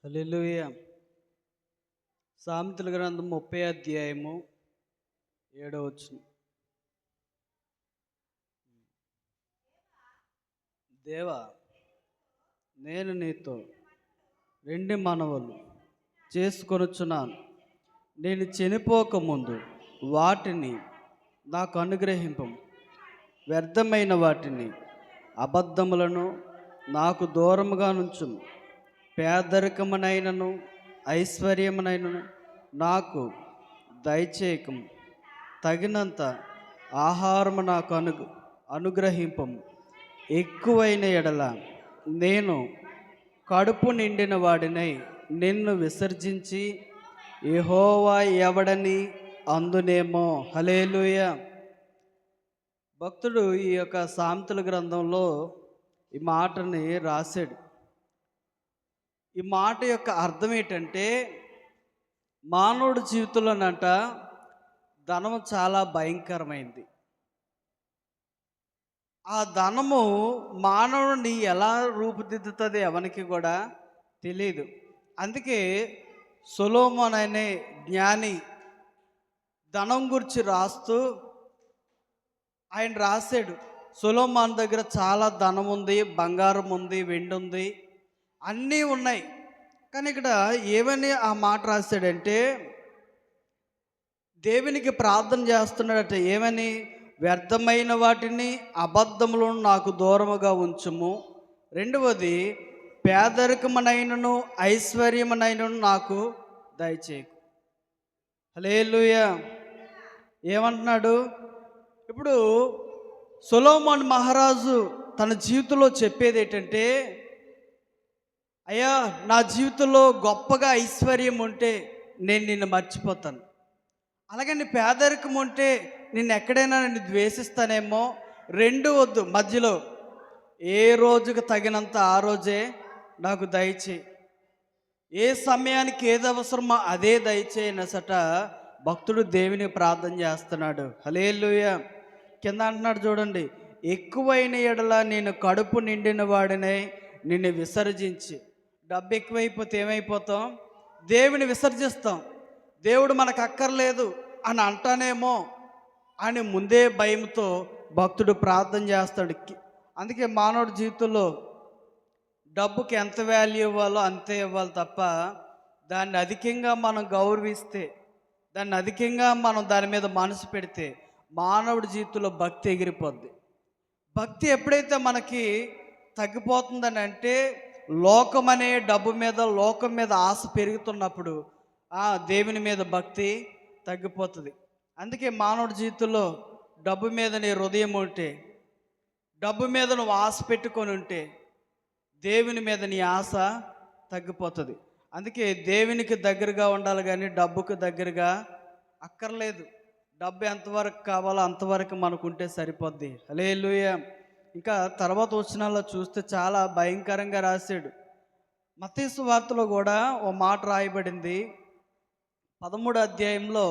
హల్లెలూయా. సామెతల గ్రంథం 30 అధ్యాయము 7వ వచనం. దేవా, నేను నీతో 2 మనవులు చేసుకొనుచున్నాను. నేను చనిపోకముందు వాటిని నాకు అనుగ్రహింపము. వ్యర్థమైన వాటిని, అబద్ధములను నాకు దూరముగా నుంచుము. పేదరికమునైనను ఐశ్వర్యమునైనను నాకు దయచేయకము. తగినంత ఆహారము నాకు అనుగ్రహింపము. ఎక్కువైన ఎడల నేను కడుపు నిండిన వాడినై నిన్ను విసర్జించి యెహోవా ఎవడని అందునేమో. హల్లెలూయా. భక్తుడు ఈ యొక్క సామెతల గ్రంథంలో ఈ మాటని రాశాడు. ఈ మాట యొక్క అర్థం ఏంటంటే, మానవుడి జీవితంలోనంట ధనము చాలా భయంకరమైంది. ఆ ధనము మానవుడిని ఎలా రూపుదిద్దుతుంది ఎవరికి కూడా తెలియదు. అందుకే సొలొమోను అనే జ్ఞాని ధనం గురించి రాస్తూ ఆయన రాశాడు. సొలొమోను దగ్గర చాలా ధనం ఉంది, బంగారం ఉంది, వెండి ఉంది, అన్నీ ఉన్నాయి. కానీ ఇక్కడ ఏమని ఆ మాట రాశాడంటే, దేవునికి ప్రార్థన చేస్తున్నాడట. ఏమని? వ్యర్థమైన వాటిని, అబద్ధములను నాకు దూరముగా ఉంచుము. రెండవది, పేదరికమునైనను ఐశ్వర్యమునైనను నాకు దయచేయకు. హల్లెలూయా. ఏమంటున్నాడు? ఇప్పుడు సొలొమోను మహారాజు తన జీవితంలో చెప్పేది ఏంటంటే, అయ్యా, నా జీవితంలో గొప్పగా ఐశ్వర్యం ఉంటే నేను నిన్ను మర్చిపోతాను. అలాగే నీ పేదరికం ఉంటే నిన్ను ఎక్కడైనా నిన్ను ద్వేషిస్తానేమో. రెండు వద్దు, మధ్యలో ఏ రోజుకు తగినంత ఆ రోజే నాకు దయచేయి. ఏ సమయానికి ఏది అవసరమో అదే దయచేయనసట భక్తుడు దేవుని ప్రార్థన చేస్తున్నాడు. హల్లెలూయా. కింద అంటున్నాడు చూడండి, ఎక్కువైన ఎడల నేను కడుపు నిండిన వాడినై నిన్ను విసర్జించి. డబ్బు ఎక్కువైపోతే ఏమైపోతాం? దేవుని విసర్జిస్తాం. దేవుడు మనకు అక్కర్లేదు అని అంటానేమో అని ముందే భయంతో భక్తుడు ప్రార్థన చేస్తాడు. అందుకే మానవుడి జీవితంలో డబ్బుకి ఎంత వాల్యూ ఇవ్వాలో అంతే ఇవ్వాలి తప్ప, దాన్ని అధికంగా మనం గౌరవిస్తే, దాన్ని అధికంగా మనం దాని మీద మనసు పెడితే మానవుడి జీవితంలో భక్తి ఎగిరిపోద్ది. భక్తి ఎప్పుడైతే మనకి తగ్గిపోతుందని అంటే, లోకం అనే డబ్బు మీద, లోకం మీద ఆశ పెరుగుతున్నప్పుడు దేవుని మీద భక్తి తగ్గిపోతుంది. అందుకే మానవుడి జీవితంలో డబ్బు మీద నీ హృదయం ఉంటే, డబ్బు మీద నువ్వు ఆశ పెట్టుకొని ఉంటే, దేవుని మీద నీ ఆశ తగ్గిపోతుంది. అందుకే దేవునికి దగ్గరగా ఉండాలి కానీ డబ్బుకు దగ్గరగా అక్కర్లేదు. డబ్బు ఎంతవరకు కావాలో అంతవరకు మనకుంటే సరిపోద్ది. హల్లెలూయా. ఇంకా తర్వాత వచనాల్లో చూస్తే చాలా భయంకరంగా రాశాడు. మత్తయి సువార్తలో కూడా ఓ మాట రాయబడింది. 13వ అధ్యాయంలో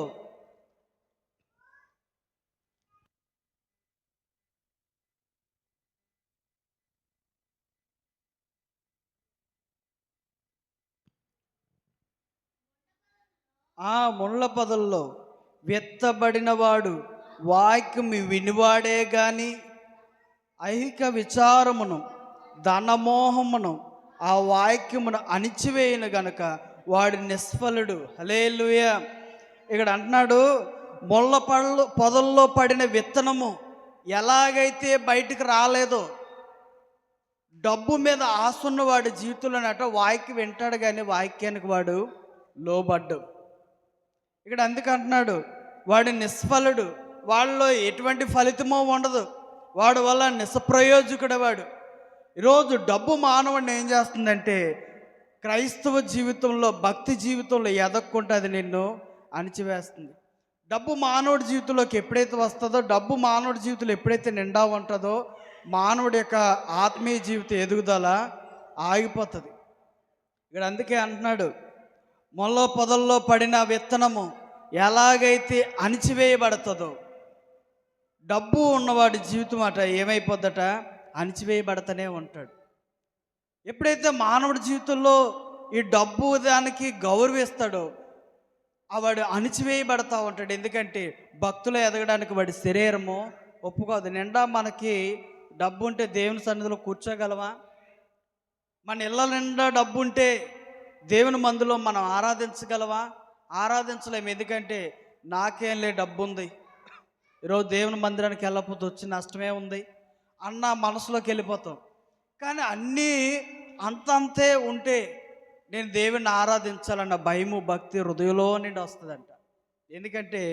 ముళ్ళ పొదల్లో విత్తబడినవాడు వాక్యం వినివాడే గాని ఐహిక విచారమును ధనమోహమును ఆ వాక్యమును అణిచివేయను గనక వాడి నిష్ఫలుడు. హల్లెలూయా. ఇక్కడ అంటున్నాడు, పొదల్లో పడిన విత్తనము ఎలాగైతే బయటికి రాలేదో, డబ్బు మీద ఆశ ఉన్న వాడి జీవితంలోనట వాక్యం వింటాడు కానీ వాక్యానికి వాడు లోబడ్డు. ఇక్కడ అందుకంటున్నాడు, వాడి నిష్ఫలుడు, వాళ్ళలో ఎటువంటి ఫలితమో ఉండదు, వాడు వల్ల నిస్ప్రయోజకుడు వాడు. ఈరోజు డబ్బు మానవుడిని ఏం చేస్తుందంటే, క్రైస్తవ జీవితంలో, భక్తి జీవితంలో ఎదక్కుంటే అది నిన్ను అణిచివేస్తుంది. డబ్బు మానవుడి జీవితంలోకి ఎప్పుడైతే వస్తుందో, డబ్బు మానవుడి జీవితంలో ఎప్పుడైతే నిండా ఉంటుందో, మానవుడి యొక్క ఆత్మీయ జీవిత ఎదుగుదల ఆగిపోతుంది. ఇక్కడ అందుకే అంటున్నాడు, మొల్ల పొదల్లో పడిన విత్తనము ఎలాగైతే అణిచివేయబడుతుందో, డబ్బు ఉన్నవాడి జీవితం అట ఏమైపోద్దట? అణిచివేయబడతానే ఉంటాడు. ఎప్పుడైతే మానవుడి జీవితంలో ఈ డబ్బు దానికి గౌరవిస్తాడో వాడు అణిచివేయబడతా ఉంటాడు. ఎందుకంటే భక్తులు ఎదగడానికి వాడి శరీరము ఒప్పుకోదు. నిండా మనకి డబ్బు ఉంటే దేవుని సన్నిధిలో కూర్చోగలమా? మన ఇళ్ళ నిండా డబ్బు ఉంటే దేవుని మందులో మనం ఆరాధించగలమా? ఆరాధించలేము. ఎందుకంటే నాకేం లే, డబ్బు ఉంది, ఈరోజు దేవుని మందిరానికి వెళ్ళకపోతే వచ్చి నష్టమే ఉంది అన్న మనసులోకి వెళ్ళిపోతాం. కానీ అన్నీ అంతంతే ఉంటే నేను దేవుని ఆరాధించాలన్న భయము భక్తి హృదయంలో నుండి వస్తుందంట. ఎందుకంటే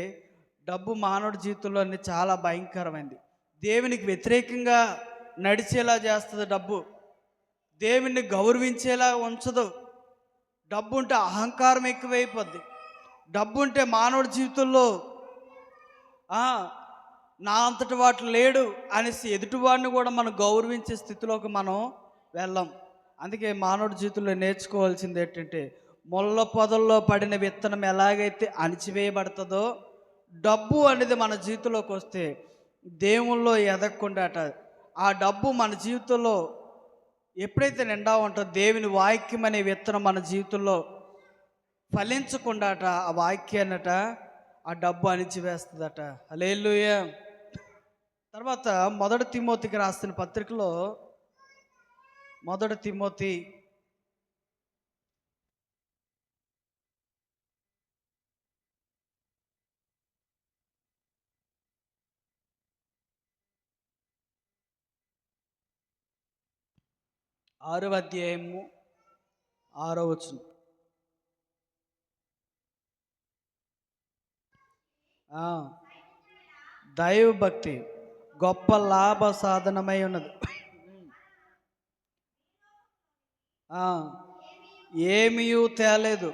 డబ్బు మానవుడి జీవితంలో చాలా భయంకరమైంది. దేవునికి వ్యతిరేకంగా నడిచేలా చేస్తుంది డబ్బు. దేవుణ్ణి గౌరవించేలా ఉంచదు. డబ్బు ఉంటే అహంకారం ఎక్కువైపోద్ది. డబ్బు ఉంటే మానవుడి జీవితంలో నా అంతటి వాటి లేడు అనేసి ఎదుటివాడిని కూడా మనం గౌరవించే స్థితిలోకి మనం వెళ్ళాం. అందుకే మానవుడి జీవితంలో నేర్చుకోవాల్సింది ఏంటంటే, మొల్ల పొదల్లో పడిన విత్తనం ఎలాగైతే అణిచివేయబడుతుందో, డబ్బు అనేది మన జీవితంలోకి వస్తే దేవుల్లో ఎదగకుండాట ఆ డబ్బు మన జీవితంలో ఎప్పుడైతే నిండా ఉంటుందో, దేవుని వాక్యం అనే విత్తనం మన జీవితంలో ఫలించకుండాట ఆ వాక్యాన్నట ఆ డబ్బు అణిచివేస్తుందట. హల్లెలూయా. తర్వాత 1 తిమోతికి రాసిన పత్రికలో 1 తిమోతి 6వ అధ్యాయము 6వ వచనం. దైవ భక్తి గొప్ప లాభ సాధనమై ఉన్నది. ఏమీ తేలేదు,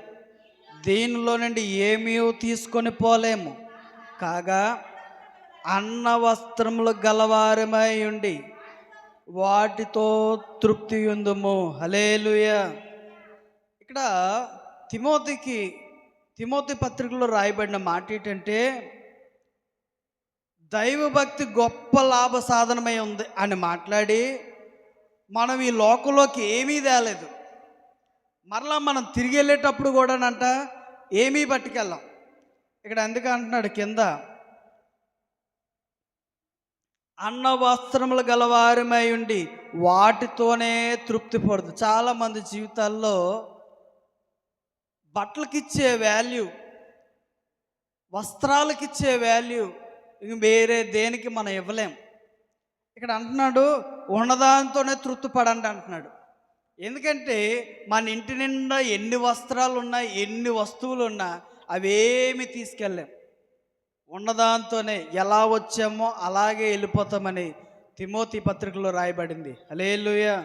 దీనిలో నుండి ఏమీ తీసుకొని పోలేము. కాగా అన్న వస్త్రములు గలవారమై ఉండి వాటితో తృప్తి ఉందుము. హల్లెలూయా. ఇక్కడ తిమోతి పత్రికలో రాయబడిన మాట ఏంటంటే, దైవభక్తి గొప్ప లాభ సాధనమై ఉంది అని మాట్లాడి, మనం ఈ లోకంలోకి ఏమీ తేలేదు. మరలా మనం తిరిగి వెళ్ళేటప్పుడు కూడానంట ఏమీ పట్టుకెళ్ళాం. ఇక్కడ అందుకే అంటున్నాడు కింద, అన్న వస్త్రములు గలవారమై ఉండి వాటితోనే తృప్తి పడదు. చాలామంది జీవితాల్లో బట్టలకిచ్చే వాల్యూ, వస్త్రాలకిచ్చే వాల్యూ ఇంక వేరే దేనికి మనం ఇవ్వలేం. ఇక్కడ అంటున్నాడు ఉన్నదాంతోనే తృప్తి పడండి అంటున్నాడు. ఎందుకంటే మన ఇంటి నిండా ఎన్ని వస్త్రాలు ఉన్నా, ఎన్ని వస్తువులు ఉన్నా అవేమి తీసుకెళ్ళాం. ఉన్నదాంతోనే ఎలా వచ్చామో అలాగే వెళ్ళిపోతామని తిమోతి పత్రికలో రాయబడింది. హల్లెలూయా.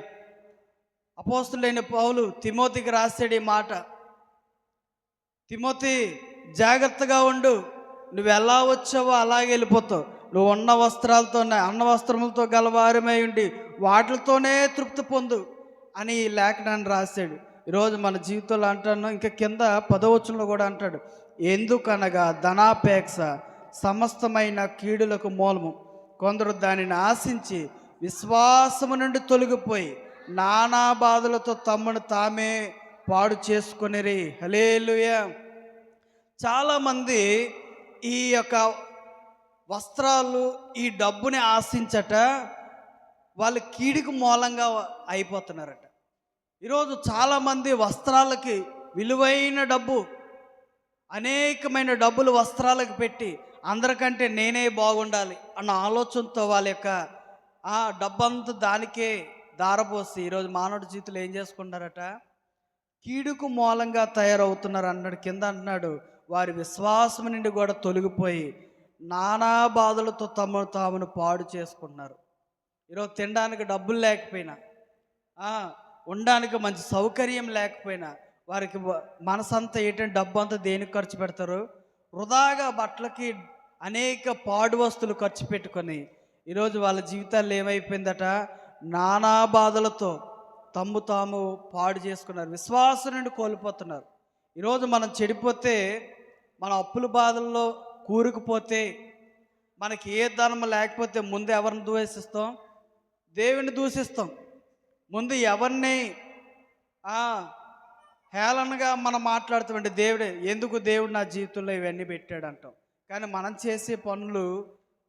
అపోస్తులైన పౌలు తిమోతికి రాసాడు ఈ మాట, తిమోతి జాగ్రత్తగా ఉండు, నువ్వు ఎలా వచ్చావో అలాగే వెళ్ళిపోతావు. నువ్వు ఉన్న వస్త్రాలతోనే, అన్న వస్త్రములతో గలవారమై ఉండి వాటితోనే తృప్తి పొందు అని ఈ లేఖనాన్ని రాశాడు. ఈరోజు మన జీవితంలో అంటాను, ఇంకా కింద 10వ వచనంలో కూడా అంటాడు, ఎందుకనగా ధనాపేక్ష సమస్తమైన కీడులకు మూలము. కొందరు దానిని ఆశించి విశ్వాసము నుండి తొలగిపోయి నానా బాధలతో తమ్మును తామే పాడు చేసుకొనిరి. హల్లెలూయా. చాలామంది ఈ యొక్క వస్త్రాలు, ఈ డబ్బుని ఆశించట వాళ్ళు కీడుకు మూలంగా అయిపోతున్నారట. ఈరోజు చాలామంది వస్త్రాలకి విలువైన డబ్బు, అనేకమైన డబ్బులు వస్త్రాలకు పెట్టి అందరికంటే నేనే బాగుండాలి అన్న ఆలోచనతో వాళ్ళ యొక్క డబ్బంతా దానికే దారపోసి ఈరోజు మానవుడి జీవితంలో ఏం చేసుకుంటారట, కీడుకు మూలంగా తయారవుతున్నారు అన్నాడు. కింద అంటున్నాడు, వారి విశ్వాసం నుండి కూడా తొలగిపోయి నానా బాధలతో తామును పాడు చేసుకుంటున్నారు. ఈరోజు తినడానికి డబ్బులు లేకపోయినా, ఉండడానికి మంచి సౌకర్యం లేకపోయినా వారికి మనసంతా ఏంటంటే డబ్బు అంతా దేనికి ఖర్చు పెడతారు, వృధాగా బట్టలకి అనేక పాడు వస్తువులు ఖర్చు పెట్టుకొని ఈరోజు వాళ్ళ జీవితాల్లో ఏమైపోయిందట, నానా బాధలతో తాము పాడు చేసుకున్నారు, విశ్వాసం నుండి కోల్పోతున్నారు. ఈరోజు మనం చెడిపోతే, మన అప్పుల బాధల్లో కూరుకుపోతే, మనకి ఏ ధర్మం లేకపోతే ముందు ఎవరిని దూషిస్తాం? దేవుని దూషిస్తాం. ముందు ఎవరిని హేళనగా మనం మాట్లాడుతామంటే దేవుడే ఎందుకు దేవుడు నా జీవితంలో ఇవన్నీ పెట్టాడు అంటాం. కానీ మనం చేసే పనులు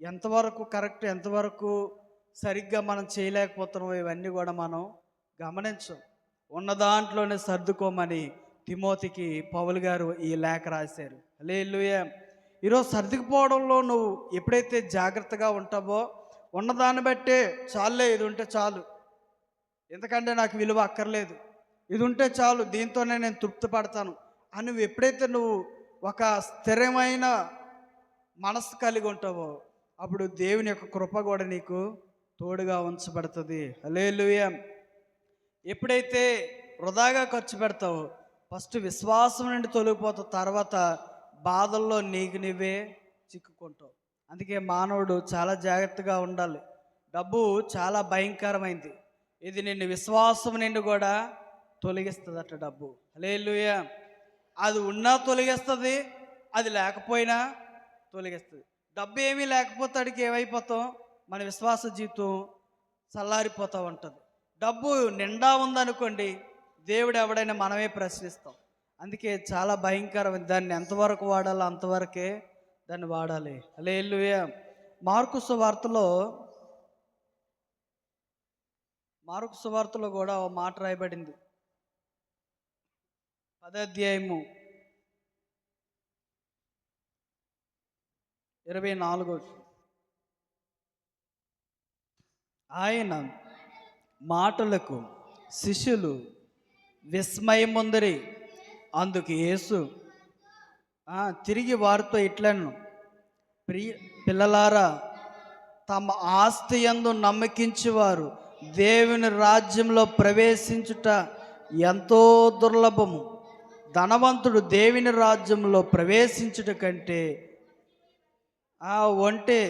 ఎంతవరకు కరెక్ట్, ఎంతవరకు సరిగ్గా మనం చేయలేకపోతున్నామో ఇవన్నీ కూడా మనం గమనించం. ఉన్న దాంట్లోనే సర్దుకోమని తిమోతికి పౌలు గారు ఈ లేఖ రాశారు. హల్లెలూయా. ఈరోజు సర్దుకుపోవడంలో నువ్వు ఎప్పుడైతే జాగ్రత్తగా ఉంటావో, ఉన్నదాన్ని బట్టే చాలే, ఇది ఉంటే చాలు, ఎందుకంటే నాకు విలువ అక్కర్లేదు, ఇది ఉంటే చాలు, దీంతోనే నేను తృప్తి పడతాను అని నువ్వు ఎప్పుడైతే నువ్వు ఒక స్థిరమైన మనసు కలిగి ఉంటావో, అప్పుడు దేవుని యొక్క కృప కూడా నీకు తోడుగా ఉంచబడుతుంది. హల్లెలూయా. ఎప్పుడైతే వృధాగా ఖర్చు పెడతావో ఫస్ట్ విశ్వాసం నుండి తొలగిపోతావు, తర్వాత బాధల్లో నీకు నువ్వే చిక్కుకుంటావు. అందుకే మానవుడు చాలా జాగ్రత్తగా ఉండాలి. డబ్బు చాలా భయంకరమైంది. ఇది నిన్ను విశ్వాసం నుండి కూడా తొలగిస్తుందట డబ్బు. హల్లెలూయా. అది ఉన్నా తొలగిస్తుంది, అది లేకపోయినా తొలగిస్తుంది. డబ్బు ఏమీ లేకపోతే అడిగి ఏమైపోతాం, మన విశ్వాస జీవితం చల్లారిపోతూ ఉంటుంది. డబ్బు నిండా ఉందనుకోండి, దేవుడు ఎవడైనా మనమే ప్రశ్నిస్తాం. అందుకే చాలా భయంకరమైంది. దాన్ని ఎంతవరకు వాడాలో అంతవరకే దాన్ని వాడాలి. హల్లెలూయా. మార్కు సువార్తలో కూడా ఓ మాట రాయబడింది. 10వ అధ్యాయము 24. ఆయన మాటలకు శిష్యులు విస్మయముందరి. అందుకు యేసు తిరిగి వారితో ఇట్లను, పిల్లలారా, తమ ఆస్తి యందు నమ్మకించేవారు దేవుని రాజ్యంలో ప్రవేశించుట ఎంతో దుర్లభము. ధనవంతుడు దేవుని రాజ్యంలో ప్రవేశించుట కంటే ఒంటె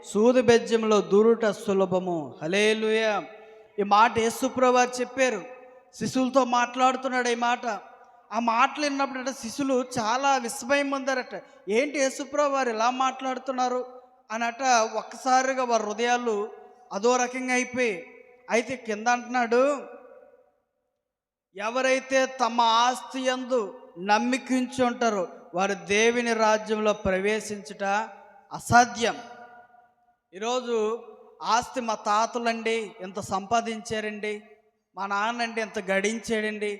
సూది బెజ్యంలో దూరుట సులభము. హల్లెలూయా. ఈ మాట యేసుప్రభువు వారు చెప్పారు. శిశువులతో మాట్లాడుతున్నాడు ఈ మాట. ఆ మాటలు విన్నప్పుడు శిశువులు చాలా విస్మయం పొందారట. ఏంటి యేసుప్రభువు వారు ఇలా మాట్లాడుతున్నారు అనట. ఒక్కసారిగా వారి హృదయాలు అదో రకంగా అయిపోయి, అయితే కింద అంటున్నాడు, ఎవరైతే తమ ఆస్తి యందు నమ్మికించి ఉంటారో వారు దేవుని రాజ్యంలో ప్రవేశించుట అసాధ్యం. ఈరోజు ఆస్తి మా తాతలండి ఎంత సంపాదించారండి, మా నాన్నండి ఎంత గడించాడండి,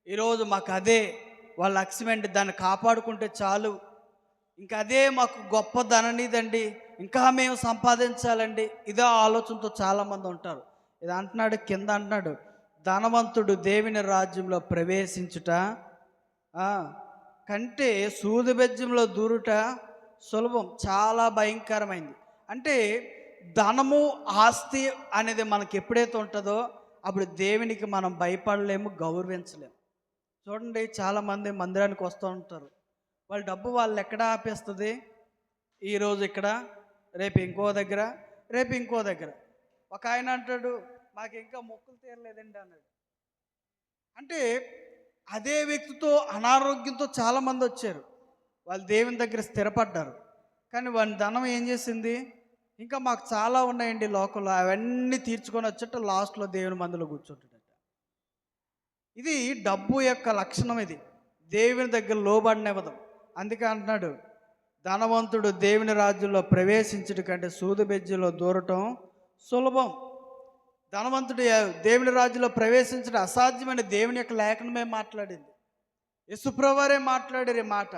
ఈరోజు మాకు అదే వాళ్ళ లక్ష్యమండి, దాన్ని కాపాడుకుంటే చాలు, ఇంకా అదే మాకు గొప్ప ధననిదండి, ఇంకా మేము సంపాదించాలండి, ఇదే ఆలోచనతో చాలామంది ఉంటారు. ఇది అంటున్నాడు, కింద అంటున్నాడు, ధనవంతుడు దేవుని రాజ్యంలో ప్రవేశించుట కంటే సూది బెజ్యంలో దూరుట సులభం. చాలా భయంకరమైంది. అంటే ధనము ఆస్తి అనేది మనకి ఎప్పుడైతే ఉంటుందో అప్పుడు దేవునికి మనం భయపడలేము, గౌరవించలేము. చూడండి, చాలామంది మందిరానికి వస్తూ ఉంటారు. వాళ్ళ డబ్బు వాళ్ళు ఎక్కడ ఆపేస్తుంది, ఈరోజు ఇక్కడ, రేపు ఇంకో దగ్గర, రేపు ఇంకో దగ్గర. ఒక ఆయన అంటాడు, మాకు ఇంకా మొక్కులు తీరలేదండి అన్నాడు. అంటే అదే వ్యక్తితో అనారోగ్యంతో చాలామంది వచ్చారు. వాళ్ళు దేవుని దగ్గర స్థిరపడ్డారు, కానీ వాని ధనం ఏం చేసింది, ఇంకా మాకు చాలా ఉన్నాయండి లోకంలో, అవన్నీ తీర్చుకొని వచ్చేట లాస్ట్లో దేవుని మందిలో కూర్చుంటాడట. ఇది డబ్బు యొక్క లక్షణం. ఇది దేవుని దగ్గర లోబడినివ్వదు. అందుకే అంటున్నాడు, ధనవంతుడు దేవుని రాజ్యంలో ప్రవేశించడం కంటే సూది బెజ్జంలో దూరటం సులభం. ధనవంతుడు దేవుని రాజ్యంలో ప్రవేశించడం అసాధ్యమని దేవుని యొక్క లేఖనమే మాట్లాడింది. యేసుప్రభువే మాట్లాడారు ఈ మాట.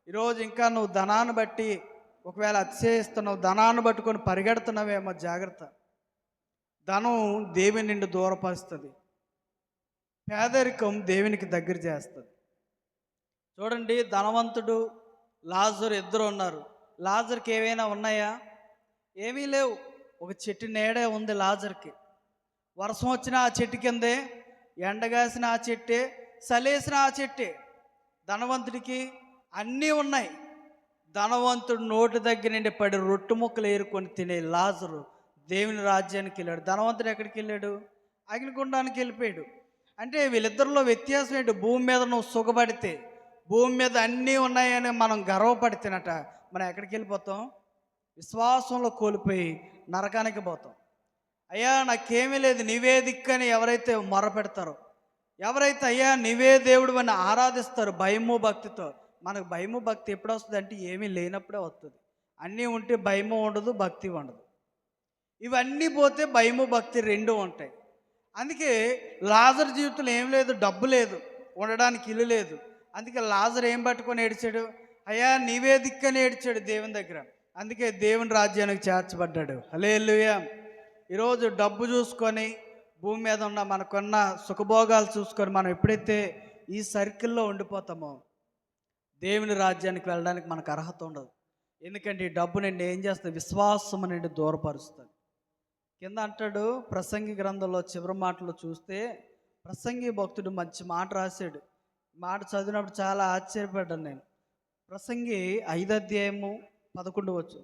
ఈరోజు ఇంకా నువ్వు ధనాన్ని బట్టి ఒకవేళ అతిశయిస్తున్నావు, ధనాన్ని పట్టుకొని పరిగెడుతున్నావేమో, జాగ్రత్త. ధనం దేవుని నుండి దూరపరుస్తుంది, పేదరికం దేవునికి దగ్గర చేస్తుంది. చూడండి, ధనవంతుడు లాజరు ఇద్దరు ఉన్నారు. లాజర్కి ఏవైనా ఉన్నాయా? ఏమీ లేవు. ఒక చెట్టు నీడే ఉంది లాజర్కి. వర్షం వచ్చిన ఆ చెట్టు కిందే, ఎండగాసిన ఆ చెట్టే, చలేసిన ఆ చెట్టే. ధనవంతుడికి అన్నీ ఉన్నాయి. ధనవంతుడు నోటి దగ్గర నుండి పడి రొట్టె ముక్కలు ఏరుకొని తినే లాజరు దేవుని రాజ్యానికి వెళ్ళాడు. ధనవంతుడు ఎక్కడికి వెళ్ళాడు? అగ్నిగుండానికి వెళ్ళిపోయాడు. అంటే వీళ్ళిద్దరిలో వ్యత్యాసం ఏంటి? భూమి మీద నువ్వు సుఖపడితే, భూమి మీద అన్నీ ఉన్నాయని మనం గర్వపడితేనట మనం ఎక్కడికి వెళ్ళిపోతాం? విశ్వాసంలో కోల్పోయి నరకానికి పోతాం. అయ్యా నాకేమీ లేదు, నీవే దిక్కని ఎవరైతే మొర పెడతారో, ఎవరైతే అయ్యా నీవే దేవుడు అని ఆరాధిస్తారు భయము భక్తితో. మనకు భయము భక్తి ఎప్పుడు వస్తుంది అంటే ఏమీ లేనప్పుడే వస్తుంది. అన్నీ ఉంటే భయము ఉండదు, భక్తి ఉండదు. ఇవన్నీ పోతే భయము భక్తి రెండు ఉంటాయి. అందుకే లాజర్ జీవితంలో ఏం లేదు, డబ్బు లేదు, ఉండడానికి ఇల్లు లేదు. అందుకే లాజర్ ఏం పట్టుకొని ఏడ్చాడు? అయ్యా నీవే దిక్కని ఏడ్చాడు దేవుని దగ్గర. అందుకే దేవుని రాజ్యానికి చేర్చబడ్డాడు. హల్లెలూయా. ఈరోజు డబ్బు చూసుకొని భూమి మీద ఉన్న మనకున్న సుఖభోగాలు చూసుకొని మనం ఎప్పుడైతే ఈ సర్కిల్లో ఉండిపోతామో దేవుని రాజ్యానికి వెళ్ళడానికి మనకు అర్హత ఉండదు. ఎందుకంటే ఈ డబ్బు నిండి ఏం చేస్తుంది? విశ్వాసం నుండి దూరపరుస్తుంది. కింద అంటాడు ప్రసంగి గ్రంథంలో చివరి మాటలు చూస్తే, ప్రసంగి భక్తుడు మంచి మాట రాశాడు. మాట చదివినప్పుడు చాలా ఆశ్చర్యపడ్డాను నేను. ప్రసంగి 5:11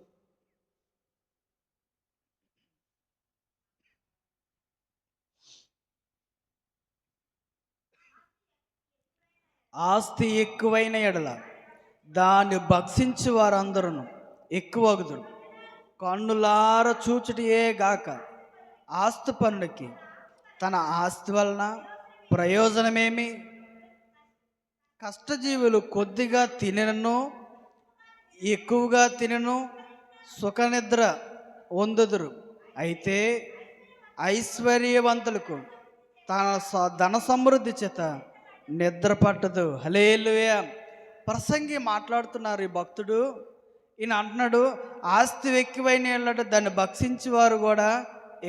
ఆస్తి ఎక్కువైన ఎడల దాన్ని భక్షించి వారందరూ ఎక్కువగుదురు. కన్నులార చూచుటియే గాక ఆస్తి పనులకి తన ఆస్తి వలన ప్రయోజనమేమి? కష్టజీవులు కొద్దిగా తినను, ఎక్కువగా తినను సుఖనిద్ర పొందుదురు. అయితే ఐశ్వర్యవంతులకు తన ధన సమృద్ధి చేత నిద్ర పట్టదు. హల్లెలూయా. ప్రసంగి మాట్లాడుతున్నారు ఈ భక్తుడు. ఈయన అంటున్నాడు ఆస్తి ఎక్కువైన వాళ్ళంటే దాన్ని భక్షించే వారు కూడా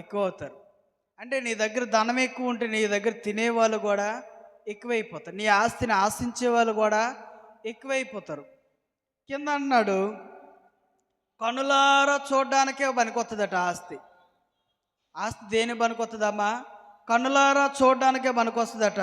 ఎక్కువ అవుతారు. అంటే నీ దగ్గర ధనం ఎక్కువ ఉంటే నీ దగ్గర తినేవాళ్ళు కూడా ఎక్కువైపోతారు. నీ ఆస్తిని ఆశించే వాళ్ళు కూడా ఎక్కువైపోతారు. కింద అన్నాడు కనులారా చూడడానికే పనికొస్తుందట ఆస్తి. ఆస్తి దేని పనికొస్తుందమ్మా? కన్నులారా చూడడానికే పనికొస్తుందట.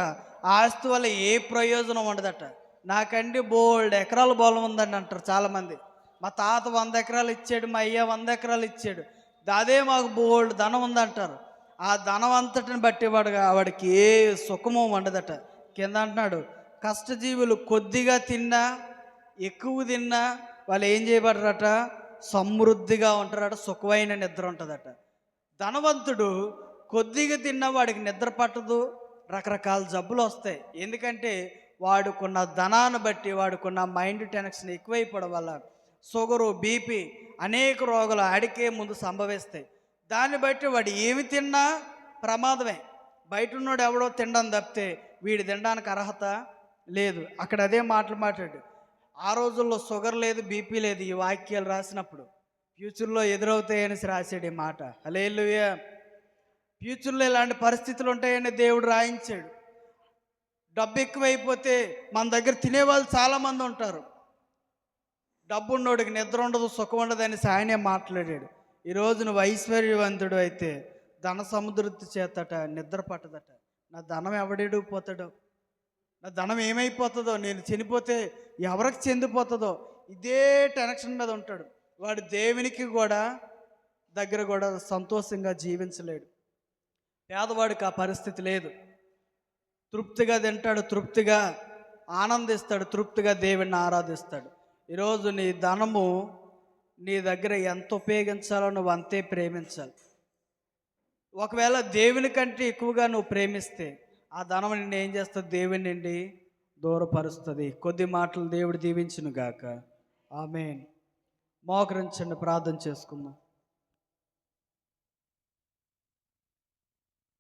ఆస్తి వల్ల ఏ ప్రయోజనం ఉండదట. నాకండి బోల్డ్ ఎకరాల పొలం ఉందండి అంటారు చాలామంది. మా తాత 100 ఎకరాలు ఇచ్చాడు, మా అయ్య 100 ఎకరాలు ఇచ్చాడు, అదే మాకు బోల్డ్ ధనం ఉందంటారు. ఆ ధనం అంతటిని బట్టి వాడికి ఏ సుఖము ఉండదట. కింద అంటున్నాడు కష్టజీవులు కొద్దిగా తిన్నా ఎక్కువ తిన్నా వాళ్ళు ఏం చేయబడరట? సమృద్ధిగా ఉంటారట, సుఖమైన నిద్ర ఉంటుందట. ధనవంతుడు కొద్దిగా తిన్నా వాడికి నిద్ర పట్టదు, రకరకాల జబ్బులు వస్తాయి. ఎందుకంటే వాడుకున్న ధనాన్ని బట్టి వాడుకున్న మైండ్ టెన్షన్ ఎక్కువైపోవడం వల్ల షుగరు, బీపీ అనేక రోగాలు ఆడికే ముందు సంభవిస్తాయి. దాన్ని బట్టి వాడు ఏమి తిన్నా ప్రమాదమే. బయట ఉన్నాడు ఎవడో తినడం తప్పితే వీడు తినడానికి అర్హత లేదు. అక్కడ అదే మాట్లాడు. ఆ రోజుల్లో షుగర్ లేదు, బీపీ లేదు. ఈ వాక్యాలు రాసినప్పుడు ఫ్యూచర్లో ఎదురవుతాయని రాశాడు ఈ మాట. హల్లెలూయా. ఫ్యూచర్లో ఇలాంటి పరిస్థితులు ఉంటాయని దేవుడు రాయించాడు. డబ్బు ఎక్కువైపోతే మన దగ్గర తినేవాళ్ళు చాలామంది ఉంటారు. డబ్బు ఉన్నోడికి నిద్ర ఉండదు, సుఖం ఉండదు అని ఆయనే మాట్లాడాడు. ఈరోజు నువ్వు ఐశ్వర్యవంతుడు అయితే ధన సముద్రత చేతట నిద్ర పట్టదట. నా ధనం ఎవడెడిగిపోతాడో, నా ధనం ఏమైపోతుందో, నేను చనిపోతే ఎవరికి చెందిపోతుందో, ఇదే టెన్షన్ మీద ఉంటాడు. వాడు దేవునికి కూడా దగ్గర కూడా సంతోషంగా జీవించలేడు. పేదవాడికి ఆ పరిస్థితి లేదు. తృప్తిగా తింటాడు, తృప్తిగా ఆనందిస్తాడు, తృప్తిగా దేవుణ్ణి ఆరాధిస్తాడు. ఈరోజు నీ ధనము నీ దగ్గర ఎంత ఉపయోగించాలో నువ్వు అంతే ప్రేమించాలి. ఒకవేళ దేవుని కంటే ఎక్కువగా నువ్వు ప్రేమిస్తే ఆ ధనం నిన్ను ఏం చేస్తుంది? దేవుని నుండి దూరపరుస్తుంది. కొద్ది మాటలు దేవుడు దీవించును గాక. ఆమేన్. మోకరించండి, ప్రార్థన చేసుకుందాం.